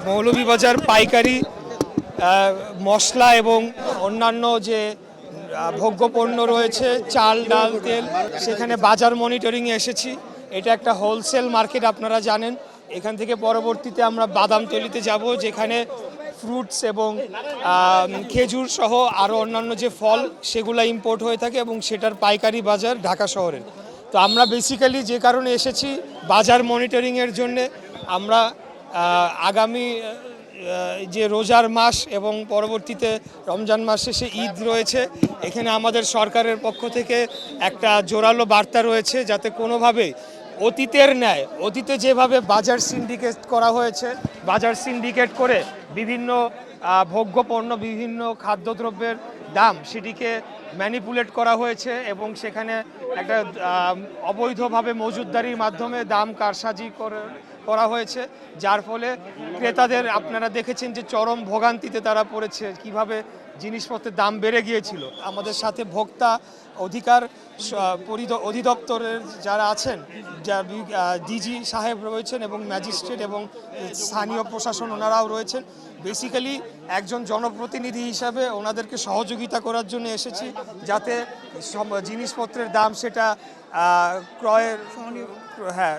মৌলভীবাজার পাইকারি মশলা এবং অন্যান্য যে ভোগ্যপণ্য রয়েছে, চাল, ডাল, তেল, সেখানে বাজার মনিটরিংয়ে এসেছি। এটা একটা হোলসেল মার্কেট, আপনারা জানেন। এখান থেকে পরবর্তীতে আমরা বাদামতলিতে যাব, যেখানে ফ্রুটস এবং খেজুর সহ আরও অন্যান্য যে ফল সেগুলো ইম্পোর্ট হয়ে থাকে এবং সেটার পাইকারি বাজার ঢাকা শহরের। তো আমরা বেসিক্যালি যে কারণে এসেছি বাজার মনিটরিংয়ের জন্যে। আমরা আগামী যে রোজার মাস এবং পরবর্তীতে রমজান মাস শেষে ঈদ রয়েছে, এখানে আমাদের সরকারের পক্ষ থেকে একটা জোরালো বার্তা রয়েছে, যাতে কোনোভাবে অতীতের ন্যায়, অতীতে যেভাবে বাজার সিন্ডিকেট করা হয়েছে, বাজার সিন্ডিকেট করে বিভিন্ন ভোগ্যপণ্য, বিভিন্ন খাদ্যদ্রব্যের দাম সেটিকে ম্যানিপুলেট করা হয়েছে এবং সেখানে একটা অবৈধভাবে মজুতদারির মাধ্যমে দাম কারসাজি করা হয়েছে, যার ফলে ক্রেতাদের আপনারা দেখেছেন যে চরম ভোগান্তিতে তারা পড়েছে, কিভাবে জিনিসপত্রের দাম বেড়ে গিয়েছিল। আমাদের সাথে ভোক্তা অধিকার অধিদপ্তরের যারা আছেন, যা ডিজি সাহেব রয়েছেন এবং ম্যাজিস্ট্রেট এবং স্থানীয় প্রশাসন ওনারাও রয়েছেন। বেসিক্যালি একজন জনপ্রতিনিধি হিসাবে ওনাদেরকে সহযোগিতা করার জন্য এসেছি, যাতে জিনিসপত্রের দাম সেটা ক্রয়ের, হ্যাঁ,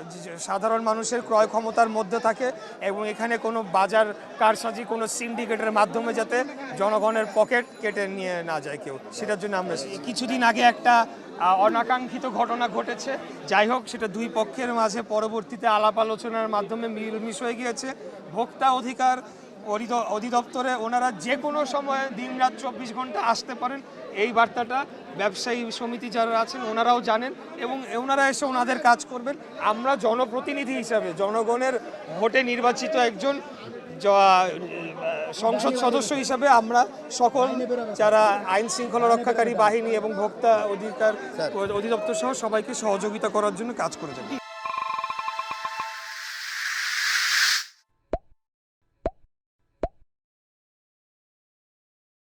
সাধারণ মানুষের ক্রয় ক্ষমতার মধ্যে থাকে এবং এখানে কোনো বাজার কারসাজি, কোনো সিন্ডিকেটের মাধ্যমে যাতে জনগণের পকেট কেটে নিয়ে না যায় কেউ, সেটার জন্য আমরা কিছুদিন আগে একটা অনাকাঙ্ক্ষিত ঘটনা ঘটেছে। যাই হোক, সেটা দুই পক্ষের মাঝে পরবর্তীতে আলাপ আলোচনার মাধ্যমে মিলমিশ হয়ে গিয়েছে। ভোক্তা অধিকার অধিদপ্তরে ওনারা যে কোনো সময় দিনরাত 24 ঘন্টা আসতে পারেন, এই বার্তাটা ব্যবসায়ী সমিতি যারা আছেন ওনারাও জানেন এবং ওনারা এসে ওনাদের কাজ করবেন। আমরা জনপ্রতিনিধি হিসাবে, জনগণের ভোটে নির্বাচিত একজন সংসদ সদস্য হিসাবে আমরা সকল যারা আইন শৃঙ্খলা রক্ষাকারী বাহিনী এবং ভোক্তা অধিকার অধিদপ্তর সহ সবাইকে সহযোগিতা করার জন্য কাজ করে যাবো।